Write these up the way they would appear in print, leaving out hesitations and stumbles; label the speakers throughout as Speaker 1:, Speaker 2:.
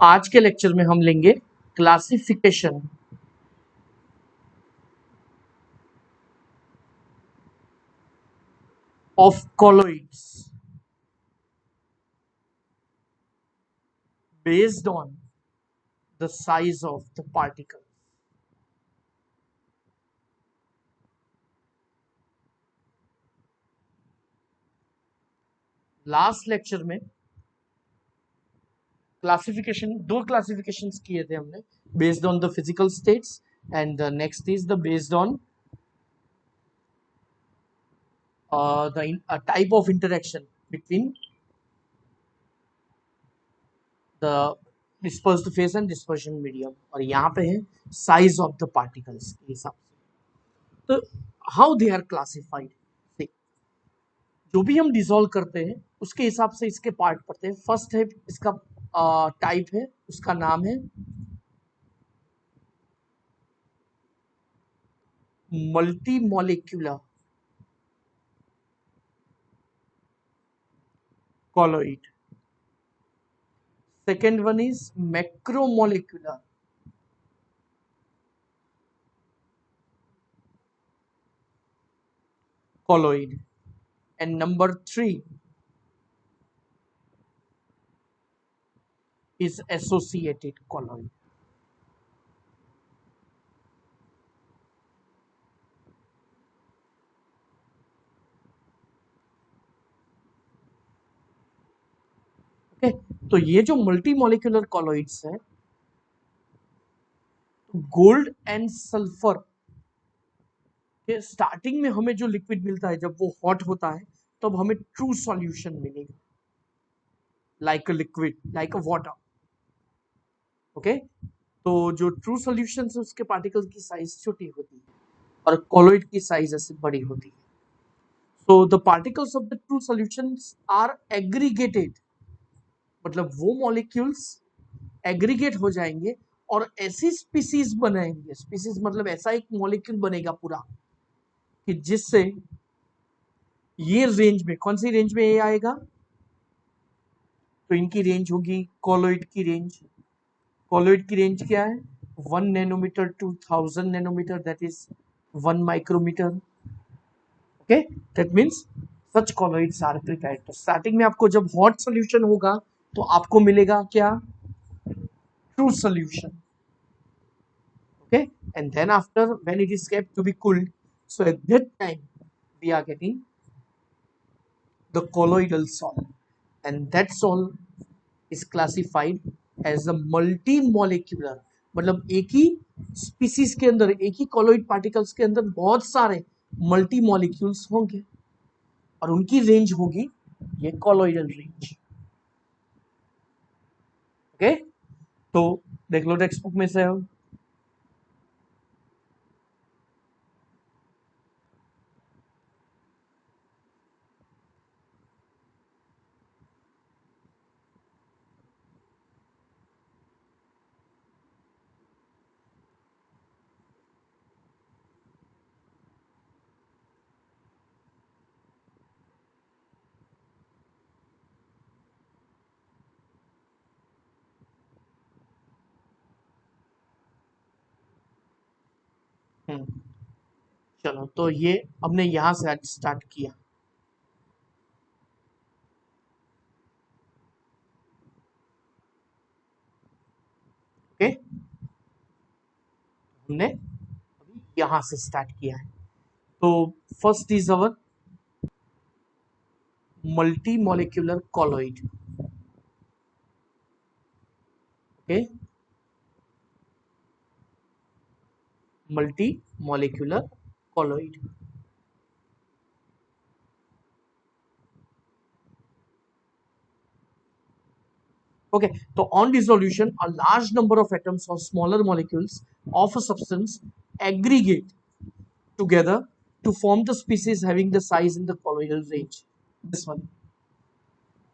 Speaker 1: आज के लेक्चर में हम लेंगे classification of colloids based on the size of the particle. Last lecture में दो क्लासिफिकेशंस किए थे हमने, based on the physical states and next is the based on the type of interaction between the dispersed phase and dispersion medium, और यहाँ पे है size of the particles के हिसाब से. तो how they are classified, जो भी हम डिसॉल्व करते हैं उसके हिसाब से इसके पार्ट पड़ते हैं. फर्स्ट है इसका टाइप है, उसका नाम है multi molecular colloid. Second one is macromolecular colloid, and number 3 is associated colloid. Okay, तो ये जो मल्टी मॉलिक्यूलर कॉलोइड्स है, गोल्ड एंड सल्फर के स्टार्टिंग में हमें जो लिक्विड मिलता है, जब वो हॉट होता है तब हमें ट्रू सॉल्यूशन मिलेगा, like a liquid, like a water. Okay, तो जो ट्रू सॉल्यूशन है उसके पार्टिकल की साइज छोटी होती है और कॉलोइड की साइज ऐसे बड़ी होती है. So the particles of the true solutions are aggregated, मतलब वो मॉलिक्यूल्स एग्रीगेट हो जाएंगे और ऐसी स्पीसीज बनाएंगे. स्पीसीज मतलब ऐसा एक मॉलिक्यूल बनेगा पूरा कि जिससे ये रेंज में, कौन सी रेंज में ये आएगा, तो इनकी रेंज होगी कॉलोइड की रेंज. कॉलोइड की रेंज क्या है? 1 nanometre to 1000 nanometre, that is 1 micrometre. Okay, that means such colloids are prepared. तो स्टार्टिंग में आपको जब हॉट सॉल्यूशन होगा तो आपको मिलेगा क्या? True solution. Okay, and then after, when it is kept to be cooled, so at that time we are getting the colloidal sol, and that sol is classified as a multi-molecular. मतलब एक ही species के अंदर, एक ही colloid particles के अंदर बहुत सारे multi molecules होंगे और उनकी रेंज होगी ये कॉलोइडल रेंज. ओके, तो देख लो टेक्स्ट बुक में से हम. चलो, तो ये हमने यहां से आज स्टार्ट किया. ओके, हमने अभी यहां से स्टार्ट किया है. तो first is our multi molecular colloid. Okay, multi molecular colloid. Okay, so on dissolution, a large number of atoms or smaller molecules of a substance aggregate together to form the species having the size in the colloidal range. This one.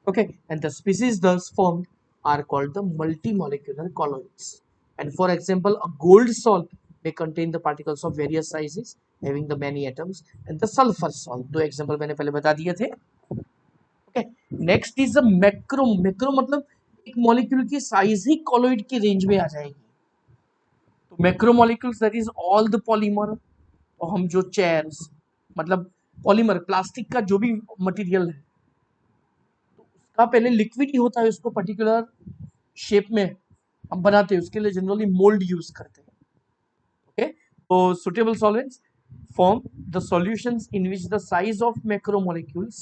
Speaker 1: Okay, and the species thus formed are called the multimolecular colloids. And for example, a gold salt may contain the particles of various sizes having the many atoms, and the sulfur salt. दो example मैंने पहले बता दिए थे. Okay, next is the macro. Macro मतलब एक molecule की size ही colloid की रेंज में आ जाएगी। तो macromolecules that is all the polymer, तो हम जो चेयर्स मतलब पॉलीमर प्लास्टिक का जो भी मटेरियल है तो उसका पहले लिक्विड ही होता है, उसको पर्टिकुलर शेप में हम बनाते हैं, उसके लिए जनरली मोल्ड यूज करते हैं। ओके, तो suitable solvents form the solutions in which the size of macromolecules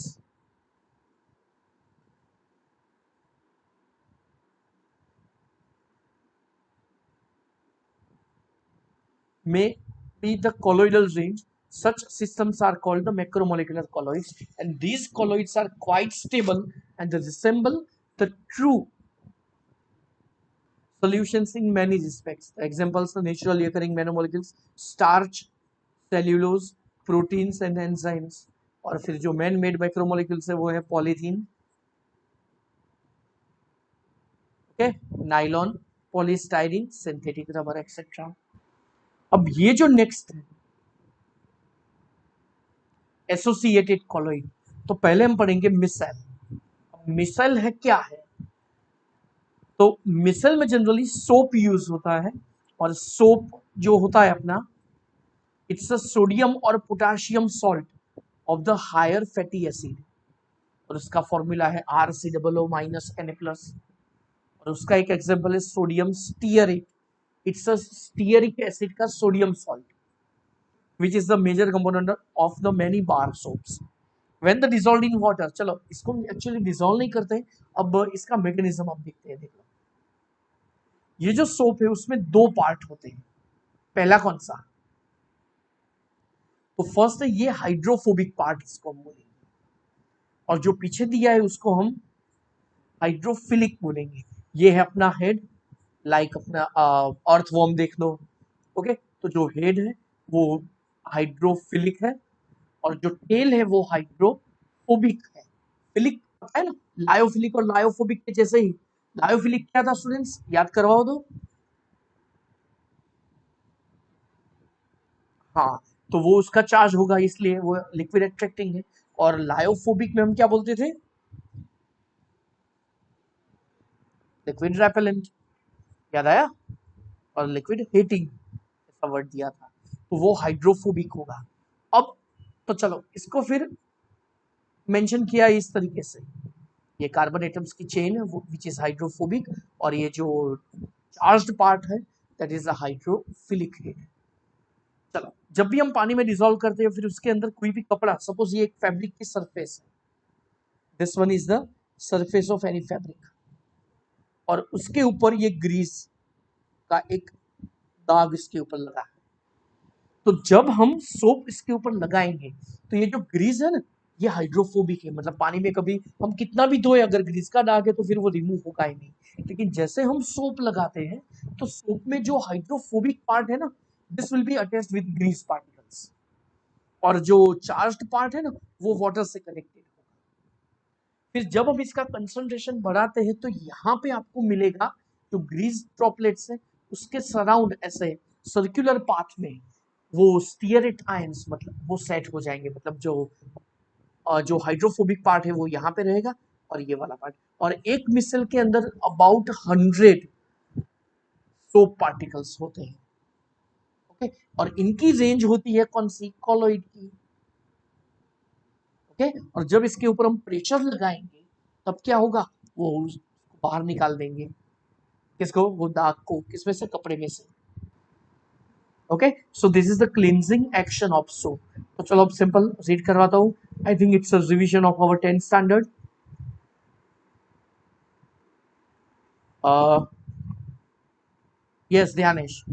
Speaker 1: may be the colloidal range. Such systems are called the macromolecular colloids, and these colloids are quite stable and they resemble the true solutions in many respects. The examples are naturally occurring nanomolecules, starch, cellulose, proteins and enzymes. और फिर जो man made micromolecules है वो है polythene, okay, nylon, polystyrene, synthetic rubber etcetera. अब ये जो next है एसोसिएटेड कॉलोइड, तो पहले हम पढ़ेंगे मिसाइल। मिसाइल है क्या है, तो मिसाइल में जनरली सोप यूज होता है, और सोप जो होता है अपना इट्स अ सोडियम और potassium salt of the higher fatty acid, और उसका फॉर्मूला है RCOO माइनस Na प्लस, और उसका एक एग्जांपल है sodium stearate, it's a stearic acid का sodium salt which is the major component of the many bar soaps when the dissolved in water। चलो इसको एक्चुअली डिसॉल्व नहीं करते, अब इसका मैकेनिज्म आप देखते हैं। देखो ये जो सोप है उसमें दो पार्ट होते हैं, पहला कौन सा, तो फर्स्ट है ये हाइड्रोफोबिक पार्ट, इसको हम बोलेंगे, और जो पीछे दिया है उसको हम हाइड्रोफिलिक बोलेंगे। ये है अपना हेड, लाइक अपना अर्थवॉर्म देख लो, ओके, तो जो हेड है वो हाइड्रोफिलिक है, और जो टेल है वो हाइड्रोफोबिक है। फिलिक पता है ना, लायोफिलिक और लायोफोबिक के जैसे ही। लायोफिलिक क्या था स्टूडेंट्स, याद करवाओ दो। हाँ, तो वो उसका चार्ज होगा इसलिए वो लिक्विड अट्रैक्टिंग है, और लायोफोबिक में हम क्या बोलते थे, लिक्विड रेपेलेंट, याद आया, और लिक्विड हीटिंग ऐसा वर्ड दिया था, तो वो हाइड्रोफोबिक होगा। अब तो चलो इसको फिर मेंशन किया इस तरीके से, ये कार्बन एटम्स की चेन है वो विच इज हाइड्रोफोबिक, और ये जो चार्ज्ड पार्ट है that is the hydrophilic head. चलो जब भी हम पानी में डिसॉल्व करते हैं फिर उसके अंदर कोई भी कपड़ा, सपोज ये एक फैब्रिक की सरफेस है, this one is the surface of any fabric, और उसके ऊपर ये ग्रीस का एक दाग इसके ऊपर लगा है, तो जब हम सोप इसके ऊपर लगाएंगे तो ये जो ग्रीस है ना ये हाइड्रोफोबिक है, मतलब पानी में कभी हम कितना भी धोए अगर ग्रीस का दाग है तो फिर वो रिमूव होगा ही नहीं। लेकिन जैसे हम सोप लगाते हैं तो सोप में जो हाइड्रोफोबिक पार्ट है ना this will be attached with grease particles, और जो चार्ज्ड पार्ट है ना वो वाटर से कनेक्टेड होगा। फिर जब हम इसका कंसंट्रेशन बढ़ाते हैं तो यहाँ पे आपको मिलेगा जो ग्रीस ड्रॉपलेट्स है उसके सराउंड ऐसे सर्कुलर पाथ में वो स्टीयरेट आयंस मतलब वो सेट हो जाएंगे, मतलब जो हाइड्रोफोबिक पार्ट है वो यहाँ पे रहेगा और ये वाला पार्ट, और एक मिसल के अंदर अबाउट 100 सोप पार्टिकल्स होते हैं, ओके, और इनकी रेंज होती है कौन सी, कॉलोइड की, ओके, और जब इसके ऊपर हम प्रेशर लगाएंगे तब क्या होगा, वो बाहर निकाल देंगे, किसको, वो दाग को, किसमें से, कपड़े में से, okay. So this is the cleansing action of soap. तो चलो अब सिंपल रीड करवाता हूँ, I think it's a revision of our 10th standard. Yes Dhyanesh,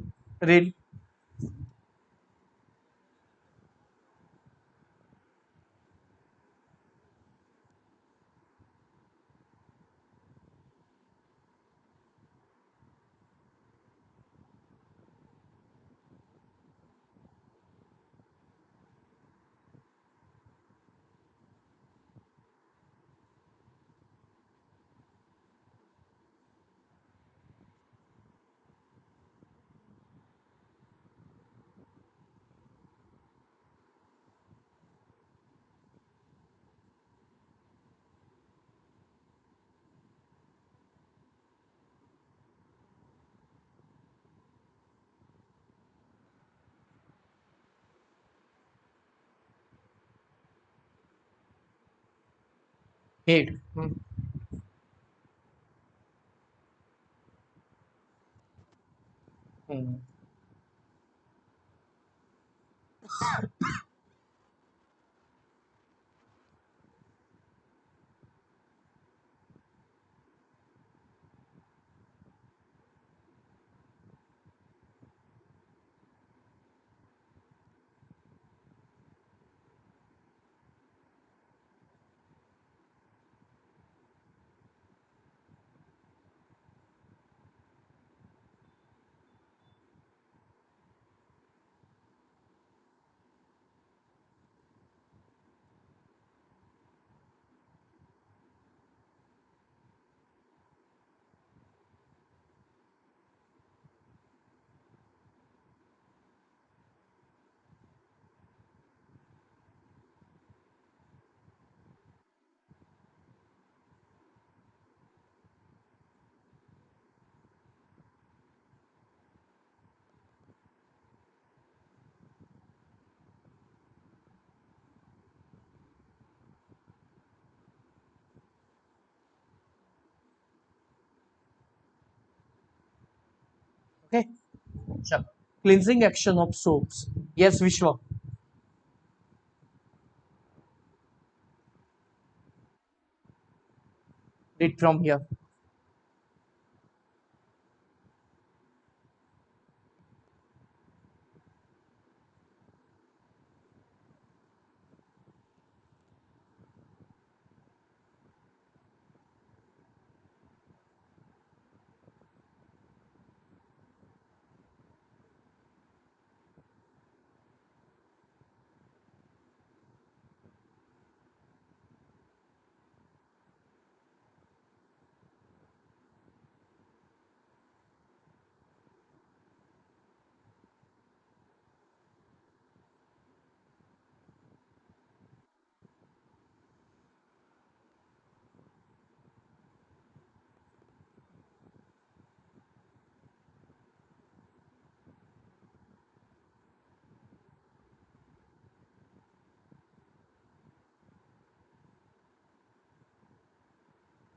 Speaker 1: read. Head. Okay, चलो। Cleansing action of soaps. Yes Vishwa, read from here.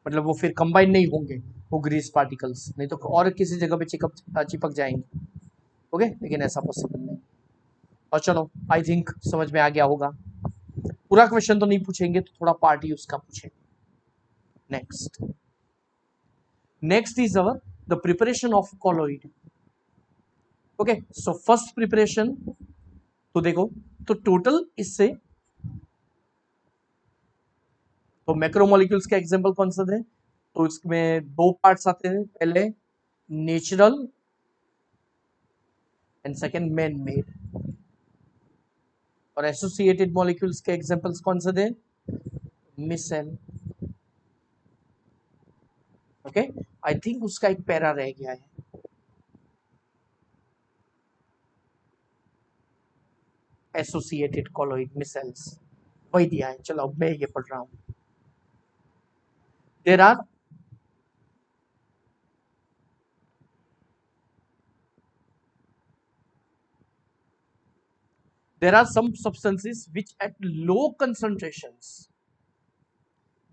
Speaker 1: मतलब वो फिर combine नहीं होंगे, वो ग्रीस पार्टिकल्स, नहीं तो और किसी जगह पे चिपक जाएंगे। ओके, लेकिन ऐसा पॉसिबल नहीं। और चलो, आई थिंक समझ में आ गया होगा। पूरा क्वेश्चन तो नहीं पूछेंगे, तो थोड़ा पार्ट ही उसका पूछेंगे। Next, next is our the preparation of colloid. Okay, so first preparation, तो देखो, तो टोटल इससे, तो मैक्रोमोलिक्यूल्स के एग्जांपल कौन सा थे? तो इसमें दो पार्ट्स आते हैं, पहले natural and second man made. और एसोसिएटेड मॉलिक्यूल्स के एग्जांपल्स कौन से थे? मिसेल। ओके, आई थिंक उसका एक पैरा रह गया है, एसोसिएटेड कॉलोइड मिसेल्स, वही दिया है। चलो अब मैं ये पढ़ रहा हूँ। There are there are some substances which at low concentrations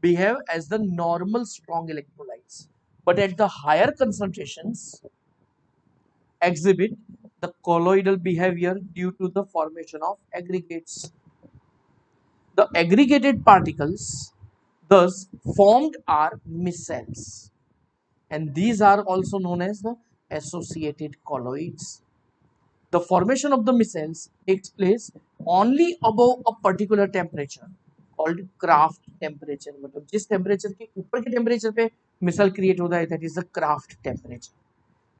Speaker 1: behave as the normal strong electrolytes, but at the higher concentrations exhibit the colloidal behavior due to the formation of aggregates. The aggregated particles thus formed are micelles, and these are also known as the associated colloids. The formation of the micelles takes place only above a particular temperature called Kraft temperature. मतलब जिस temperature के ऊपर के temperature पे मिसल create होता है, that is the Kraft temperature.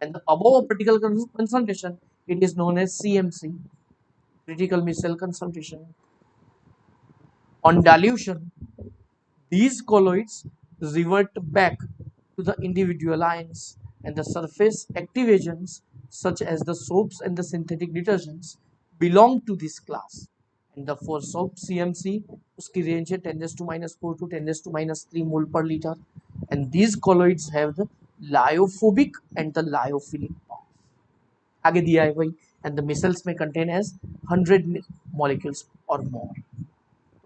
Speaker 1: And the above a particular concentration, it is known as CMC, critical missile concentration. On dilution, these colloids revert back to the individual ions, and the surface active agents such as the soaps and the synthetic detergents belong to this class. And the for soap CMC, उसकी range है 10⁻⁴ to 10⁻³ mole per liter, and these colloids have the lyophobic and the lyophilic bonds. आगे दिया है वही, and the micelles may contain as 100 molecules or more.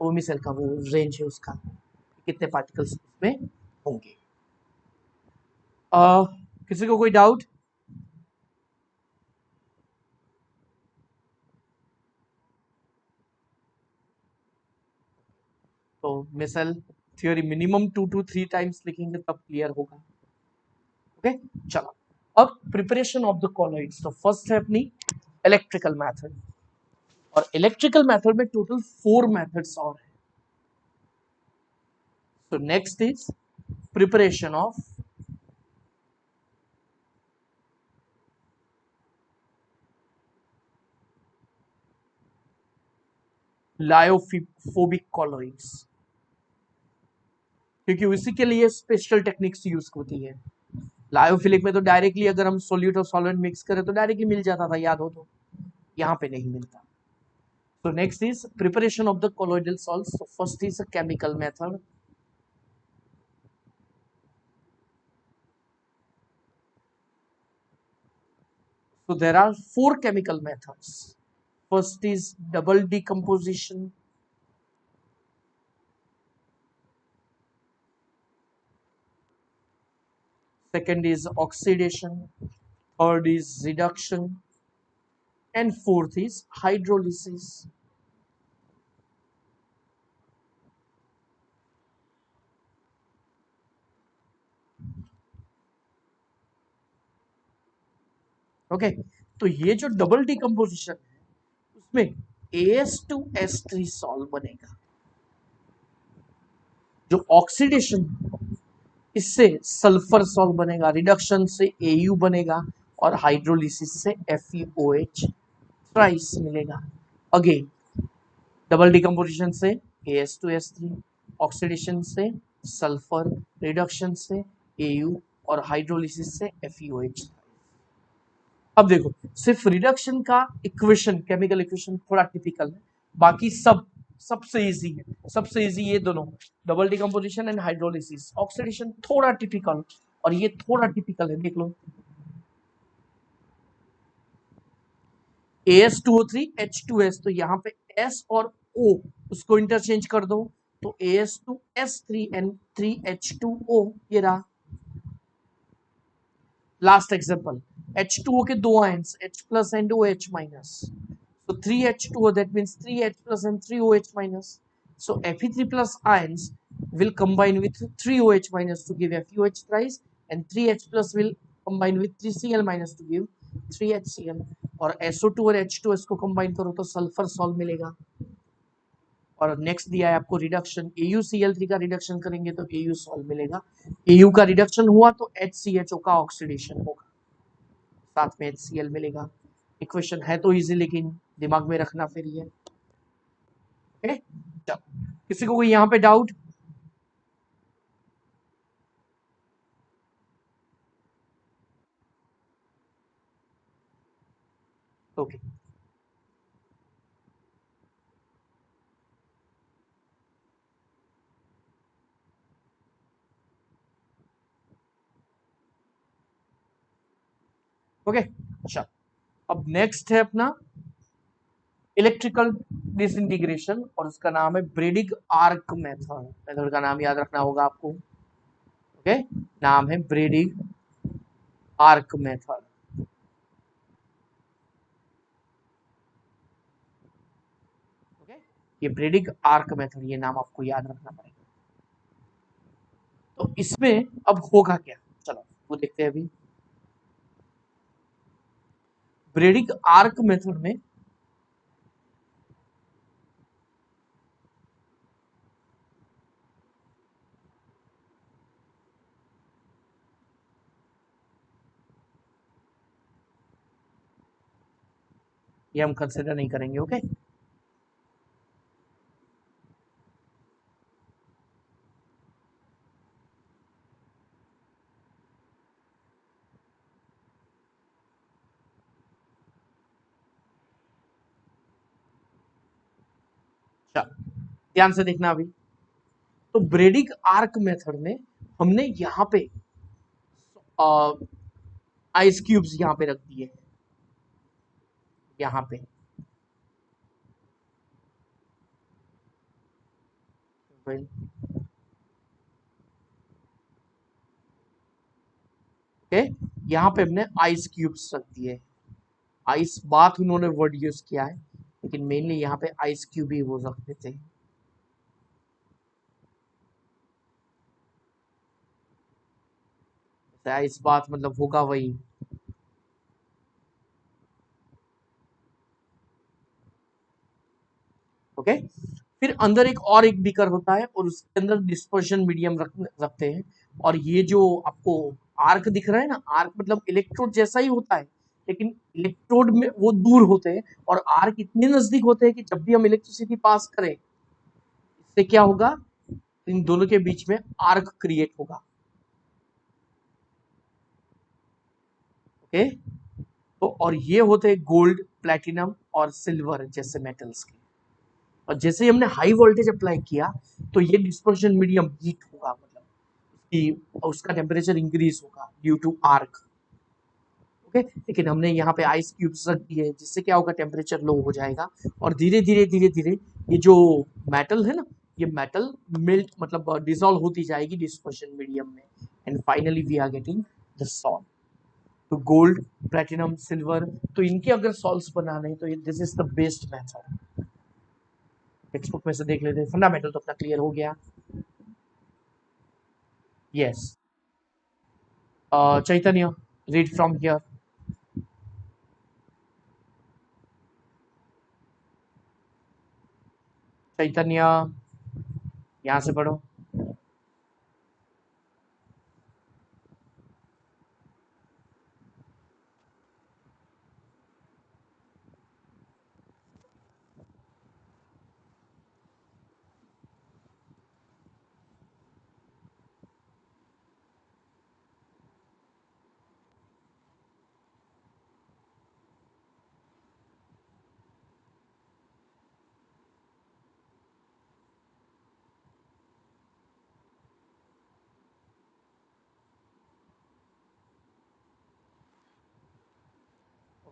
Speaker 1: वो micelle का वो range है उसका। कितने पार्टिकल्स उसमें होंगे। किसी को कोई डाउट? तो मिसल थ्योरी मिनिमम 2 to 3 टाइम्स लिखेंगे तब क्लियर होगा। ओके चलो, अब प्रिपरेशन ऑफ द कॉलॉइड्स। तो फर्स्ट है अपनी इलेक्ट्रिकल मेथड, और इलेक्ट्रिकल मेथड में टोटल 4 मेथड्स और है। So next is preparation of lyophobic colloids, क्योंकि उसी के लिए स्पेशल टेक्निक्स यूज होती है। लायोफिलिक में तो डायरेक्टली अगर हम सोल्यूट और सॉल्वेंट मिक्स करें तो डायरेक्टली मिल जाता था, याद हो तो, यहाँ पे नहीं मिलता। So next is preparation of the colloidal salts. So first is a chemical method. So there are 4 chemical methods. First is double decomposition. Second is oxidation. Third is reduction. And fourth is hydrolysis. Okay तो ये जो double decomposition है उसमें AS2S3 solve बनेगा। जो oxidation इससे sulphur solve बनेगा, reduction से AU बनेगा, और हाइड्रोलिसिस से FeOH थ्राइस मिलेगा। अगेन डबल डिकम्पोजिशन से AS2S3, ऑक्सीडेशन से सल्फर, रिडक्शन से AU, और हाइड्रोलिसिस से FeOH। अब देखो सिर्फ रिडक्शन का इक्वेशन, केमिकल इक्वेशन थोड़ा टिपिकल है, बाकी सब सबसे इजी है। सबसे इजी ये दोनों, double decomposition and hydrolysis. Oxidation थोड़ा टिपिकल, और ये थोड़ा टिपिकल है, देख लो। AS2O3H2S, तो यहाँ पे S और O उसको इंटरचेंज कर दो, तो AS2S3 and 3H2O, ये रहा। लास्ट एग्जांपल, H2O के दो ions H plus and OH minus, so 3H2O, that means 3H plus and 3OH minus, so Fe3 plus ions will combine with 3OH minus to give FeOH thrice, and 3H plus will combine with 3Cl minus to give 3HCl, और SO2 और H2S को combine करो तो sulphur solve मिलेगा। और next दिया है आपको रिडक्शन, AuCl3 का रिडक्शन करेंगे तो AU सॉल्व मिलेगा। AU का रिडक्शन हुआ तो HCHO का ऑक्सीडेशन होगा, साथ में HCl मिलेगा। इक्वेशन है तो इजी, लेकिन दिमाग में रखना फिर ये। ओके चलो, किसी को कोई यहाँ पे डाउट? ओके ओके चलो, अब नेक्स्ट है अपना इलेक्ट्रिकल डिसइंटीग्रेशन, और उसका नाम है ब्रेडिग आर्क मेथड। मेथड का नाम याद रखना होगा आपको। ओके नाम है ब्रेडिग आर्क मेथड। ओके ये ब्रेडिग आर्क मेथड, ये नाम आपको याद रखना पड़ेगा। तो इसमें अब होगा क्या, चलो वो देखते हैं अभी। ब्रेडिग आर्क मेथड में ये हम कंसिडर नहीं करेंगे। ओके चलो ध्यान से देखना अभी। तो ब्रेडिग आर्क मेथड में हमने यहाँ पे आइस क्यूब्स यहाँ पे रख दिए, यहाँ पे ओके, यहाँ पे हमने आइस क्यूब्स रख दिए, आइस बाथ उन्होंने वर्ड यूज किया है, लेकिन मेनली यहाँ पे आइस क्यूब ही वो रख देते हैं। आइस बाथ मतलब होगा वही। ओके, फिर अंदर एक बीकर होता है और उसके अंदर डिस्पर्शन मीडियम रखते हैं। और ये जो आपको आर्क दिख रहा है ना, आर्क मतलब इलेक्ट्रोड जैसा ही होता है, लेकिन इलेक्ट्रोड में वो दूर होते हैं और आर्क इतने नजदीक होते हैं कि जब भी हम इलेक्ट्रिसिटी पास करें, इससे क्या होगा, इन दोनों के बीच में आर्क क्रिएट होगा। ओके, तो और ये होते हैं गोल्ड, प्लैटिनम और सिल्वर जैसे मेटल्स के। और जैसे ही हमने हाई वोल्टेज अप्लाई किया तो ये डिस्पर्शन मीडियम हीट होगा, मतलब कि उसका टेम्परेचर इंक्रीज होगा ड्यू टू आर्क। ओके, लेकिन हमने यहाँ पे आइस क्यूब्स रख दिए जिससे क्या होगा, टेम्परेचर लो हो जाएगा और धीरे धीरे धीरे धीरे ये जो मेटल है ना, ये मेटल मेल्ट मतलब डिसॉल्व होती जाएगी डिस्पर्शन मीडियम में, and finally we are getting the salt. तो गोल्ड, प्लैटिनम, सिल्वर, तो इनके अगर सॉल्ट्स बनाने हैं तो this is the best method. Textbook में से देख लेते हैं। फंडामेंटल तो अपना क्लियर हो गया। Yes, Chaitanya, read from here. Chaitanya, यहाँ से पढ़ो।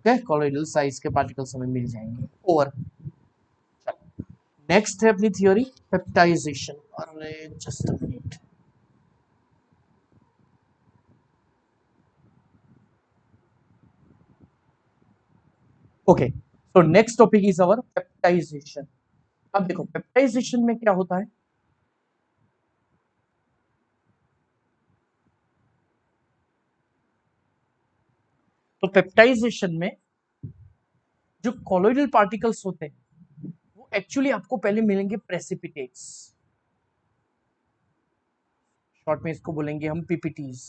Speaker 1: ओके, कॉलोइडल साइज के पार्टिकल्स हमें मिल जाएंगे। ओवर। नेक्स्ट है अपनी थियोरी पेप्टाइजेशन। अरे just a minute. Okay, so next topic is our peptization. अब देखो पेप्टाइजेशन में क्या होता है। तो पेप्टाइजेशन में जो कॉलोइडल पार्टिकल्स होते हैं वो एक्चुअली आपको पहले मिलेंगे प्रेसिपिटेट्स, शॉर्ट में इसको बोलेंगे हम पीपीटीज।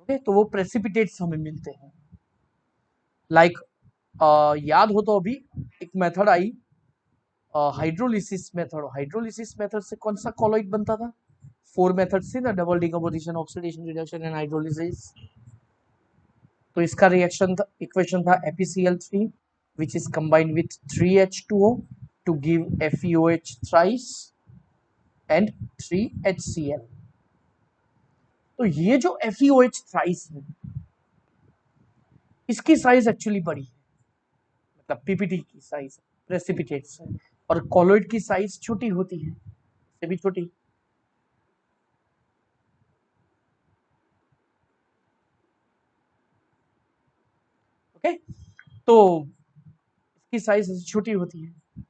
Speaker 1: ओके, तो वो प्रेसिपिटेट्स हमें मिलते हैं। लाइक याद हो तो अभी एक method I, hydrolysis method. Hydrolysis method से कौन सा कॉलोइड बनता था? फोर मेथड्स थी ना, double decomposition, oxidation, reduction and hydrolysis. तो इसका रिएक्शन था, इक्वेशन था FeCl3 which is combined with 3H2O to give FeOH thrice and 3HCl। तो ये जो FeOH thrice है, इसकी साइज एक्चुअली बड़ी है, मतलब पीपीटी की साइज प्रेसिपिटेट से, और कॉलोइड की साइज छोटी होती है, से भी छोटी। ओके, तो इसकी साइज छोटी होती है।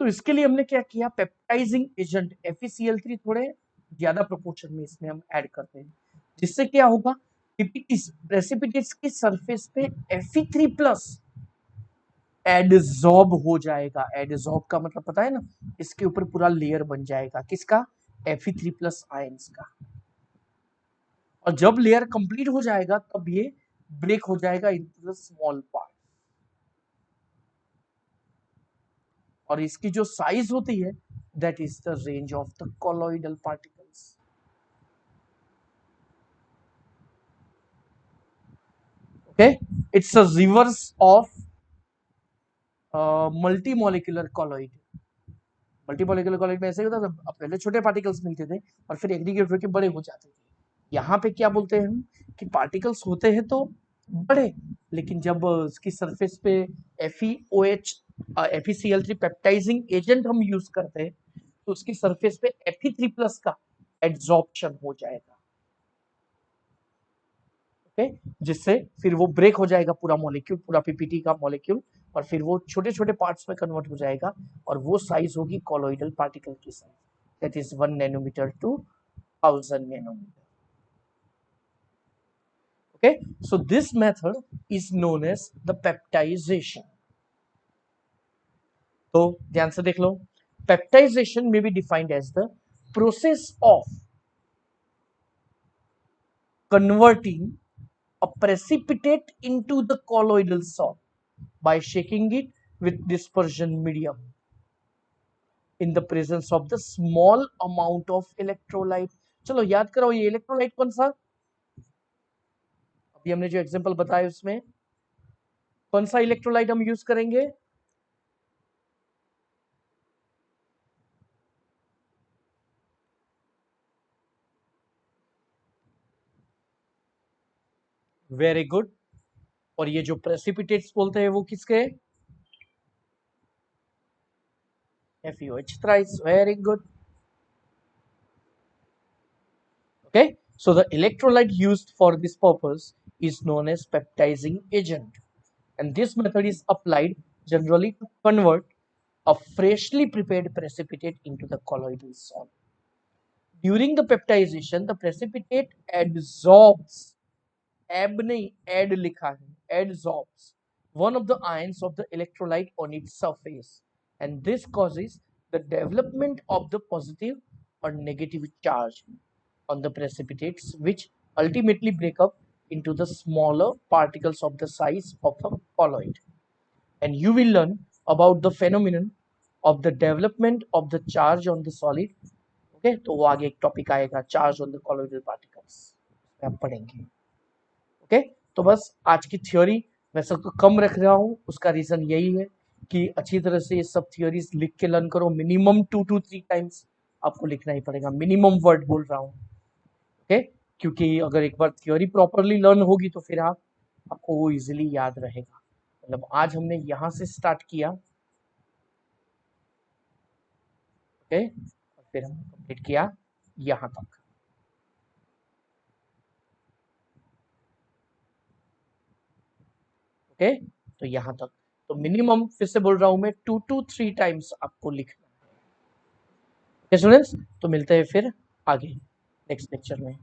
Speaker 1: तो इसके लिए हमने क्या किया, पेप्टाइजिंग एजेंट FeCl3 थोड़े ज्यादा प्रोपोर्शन में इसमें हम ऐड करते हैं, जिससे क्या होगा, प्रेसिपिटेट्स की सरफेस पे Fe3 प्लस एडजॉर्ब हो जाएगा। एडजॉर्ब का मतलब पता है ना, इसके ऊपर पूरा लेयर बन जाएगा, किसका, Fe3 प्लस आयंस का। और जब लेयर कंप्लीट हो जाएगा तब ये ब्रेक हो जाएगा इनटू द स्मॉल पार्ट, और इसकी जो साइज होती है that is the range of the colloidal particles. Okay, it's a reverse of multi molecular colloid. Multi molecular colloid में ऐसे ही होता था, पहले छोटे पार्टिकल्स मिलते थे और फिर एग्रीगेट होकर बड़े हो जाते थे। यहाँ पे क्या बोलते हैं हम, कि पार्टिकल्स होते हैं तो बड़े, लेकिन जब उसकी सरफेस पे FeOH FeCl3 पेप्टाइजिंग एजेंट हम यूज करते हैं तो उसकी सरफेस पे Fe3 प्लस का एड्सॉर्प्शन हो जाएगा। ओके, जिससे फिर वो ब्रेक हो जाएगा पूरा मॉलिक्यूल, पूरा पीपीटी का मॉलिक्यूल, और फिर वो छोटे छोटे पार्ट्स में कन्वर्ट हो जाएगा और वो साइज होगी कॉलोइडल पार्टिकल की size, that is 1 nanometre to 1000 nanometre. Okay, so this method is known as the peptidization. तो ध्यान से देख लो, peptidization may be defined as the process of converting a precipitate into the colloidal solid by shaking it with dispersion medium in the presence of the small amount of electrolyte. चलो याद करो, ये electrolyte कौन सा, अभी हमने जो example बताया उसमें कौन सा इलेक्ट्रोलाइट हम यूज करेंगे? Very good. और ये जो प्रेसिपिटेट्स बोलते हैं वो किसके? FeOH thrice. Very good. Okay, so the electrolyte used for this purpose is known as peptizing agent, and this method is applied generally to convert a freshly prepared precipitate into the colloidal solid. During the peptidization, the precipitate adsorbs, ab नहीं add लिखा है, adsorbs one of the ions of the electrolyte on its surface, and this causes the development of the positive or negative charge on the precipitates, which ultimately break up into the smaller particles of the size of a colloid. And you will learn about the phenomenon of the development of the charge on the solid. Okay, तो वो आगे एक topic आएगा, charge on the colloidal particles, आप पढ़ेंगे. Okay, तो बस आज की थ्योरी वैसे तो कम रख रहा हूँ, उसका रीजन यही है कि अच्छी तरह से ये सब थ्योरीज लिख के लर्न करो. मिनिमम 2 to 3 टाइम्स आपको लिखना ही पड़ेगा, मिनिमम वर्ड बोल रहा हूँ. ओके, क्योंकि अगर एक बार थ्योरी प्रॉपरली लर्न होगी तो फिर आपको वो इजीली याद रहेगा. मतलब आज हमने यहाँ से स्टार्ट किया, ओके, और फिर हमने कंप्लीट किया यहाँ तक. ओके, तो यहाँ तक. तो मिनिमम फिर से बोल रहा हूँ मैं 2 to 3 टाइम्स आपको लिखना है. ओके स्टूडेंट्स, तो मिलते हैं फिर आगे नेक्स्ट लेक्चर में.